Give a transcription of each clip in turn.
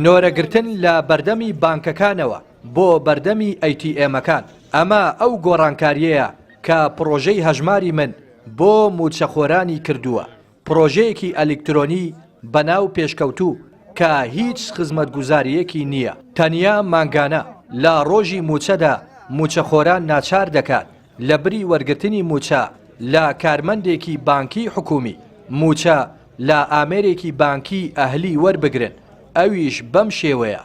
نۆرەگرتن لە بەردەمی بانکەکانەوە بۆ بەردەمی ATMەکان ئەمە ئەو گۆڕانکاریەیە کە پرۆژەی هەژماری من بۆ موچەخۆرانی کردووە، پرۆژەیەکی ئەلکترۆنی بەناو پێشکەوتوو کە هیچ خزمەتگوزاریەکی نییە، تەنیا مانگانە لە ڕۆژی موچەدا موچەخۆران ناچار دەکات لە بری وەرگرتنی موچە لە کارمەندێکی بانکی حکومی موچە لە ئامێرێکی بانکی ئەهلی وەربگرن، ئەویش بەم شێوەیە.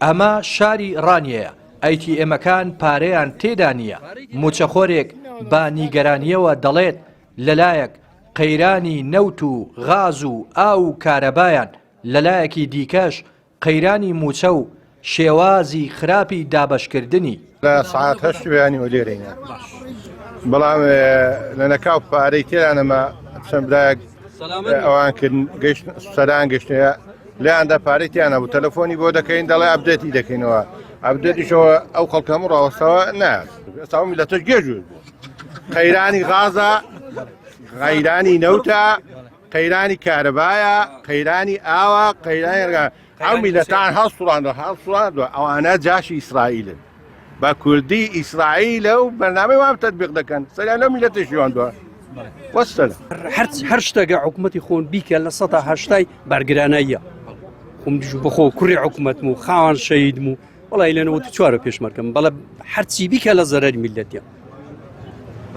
ئەمە شاری ڕانیەیە، ATMەکان پارەیان تێدا نییە، موچەخۆرێک بە نیگەرانیەوە دەڵێت لەلایەک قەیرانی نەوت و غاز و ئاو و کارەبایان، لەلایەکی دیکەش قەیرانی موچە و شێوازی خراپی دابەشکردنی. لە ساعات هەشت بەیانی وەلێرەینە، بەڵام لە نەکاو پارەی تێرانەمە چەندلایەک ئەوان کرد سەران گەشتەیە لایەندا پارەی تیانە بوو، تەلەفۆنی بۆ دەکەین دەڵێ ئەبدێتی دەکەینەوە، ئەبدێتیشەوە ئەو خەڵکەم ڕاوەستەوە نات ئێستا میلەتەش گێژوێت بوو، قەیرانی غازە، قەیرانی نەوتە، قەیرانی کارەبایە، قەیرانی ئاوە، قەیرانی ئەو میلەتان هەڵسوڵاندووە ئەوانە جاشی ئیسرائیلن، بە کوردی ئیسرائیلە و بەرنامەی وام تەطبیق دەکەن، سەریان لەو میلەتەشی واندووە. هەر شتێکە حکوومەتی خۆن بیکە لە 180 بەرگراناییە، خۆم بخۆ کوڕی حکوومەتم و خاوەن شەیدم و وەڵای لەنەوە چوارە پێشمەرکەم، بەڵێ هەرچی بیکە لە زەرەری میلەتیە،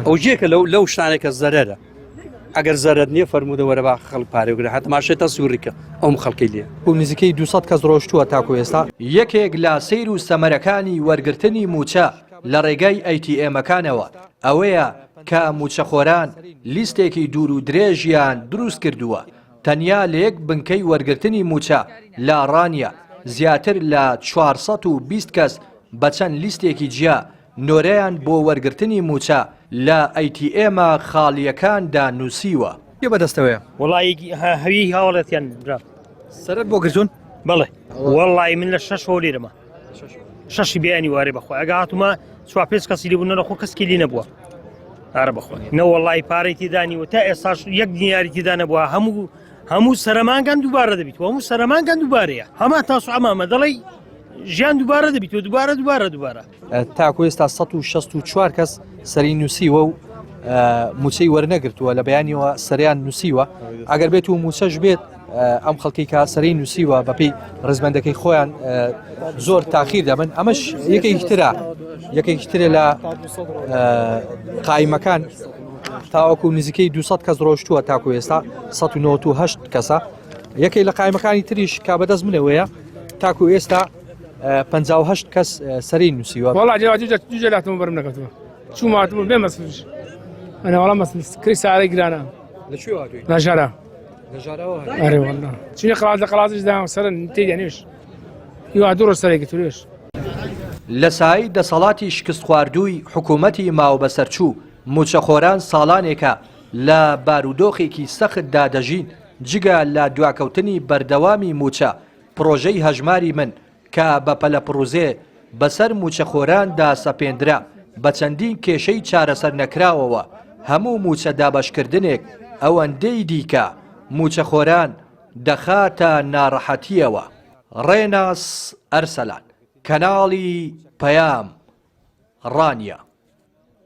ئەو جێکە لەو شتانێکە زەرەرە، ئەگەر زەرەر نییە فەرموودە وەرە با خەڵک پارێوگرە هاتە ماشێتە سوورڕیکە ئەوم خەڵکی لێ بۆ نزیکەی 200 کەس ڕۆشتووە تاکو ئێستا. یەکێک لە سەیر و سەمەرەکانی وەرگرتنی موچە لە ڕێگای ATMەکانەوە ئەوەیە کە موچەخۆران لیستێکی دوور و درێژیان دروست کردووە، تەنیا لە یەک بنکەی وەرگرتنی موچە لە ڕانیە زیاتر لە 420 کەس بە چەند لیستێکی جیا نۆرەیان بۆ وەرگرتنی موچە لە ATMە خاڵیەکاندا نووسیوە. یە بەدەستەوەیە وڵی هەوی هاوڵەتیان برا سەرت بۆ گرتوون؟ بڵێ وەڵی من لە 6 لێرەمە 6 بیانی وارێ بەخۆ ئەگە هاتومە 4-5 کەسی لێبوون نەخۆ کەسکی لێ نەبووە ئارە بەخۆی نەوەڵی پارەی تێدانیوە تا ئێستاش یەک دیاری تێدا نەبووە هەموو سەرمانگان دووبارە دەبیت و هەموو سەرمانگان دووبارەیە هەما تاسو ئەمامە دەڵێ ژیان دووبارە دەبیت و دووبارە تاکو ئێستا 164 کەس سەری نووسیوە و موچەی وەرنەگرتووە لە بەیانیەوە سەریان نووسیوە، ئەگەر بێت و موچەش بێت ئەم خەڵکی کا سەری نووسیوە بەپێی ڕزبەندەکەی خۆیان زۆر تاخیر دەبن، ئەمەش یەکێکی ترە لە قایمەکان تاوەکو نزیکەی 200 کەس ڕۆشتووە تاکو ئێستا 198 کەسە، یەکێک لە قایمەکانی تریش کا بەدەست منەوەیە تاکو ئێستا 58 کەس سەری نووسیوە. وڵا جێلاتمە بەرم نەکەوتوە چووماتمە بێ مەسلش ئەنە وەڵام مەسل کری سارەی گرانە نەژارە ئەرێ وەڵا چونە قەڵات لە قەڵاتش داوە سەرن تێدیا نوێش هیوا دوو ڕۆژ سەرێکی توێش. لە سای دەسەڵاتی شکست خواردووی حکوومەتی ماوەبەسەرچوو موچەخۆران ساڵانێکە لە بارودۆخێکی سەختدا دەژین، جگە لە دواکەوتنی بەردەوامی موچە پرۆژەی هەژماری من کە بە پەلەپڕوزێ بەسەر موچەخۆراندا سەپێندرا بە چەندین کێشەی چارەسەر نەکراوەوە، هەموو موچە دابەشکردنێک ئەوەندەی دیکە موچەخۆران دەخاتە ناڕەحەتیەوە. ڕێناس ئەرسەلان، کەناڵی پەیام ڕانیە.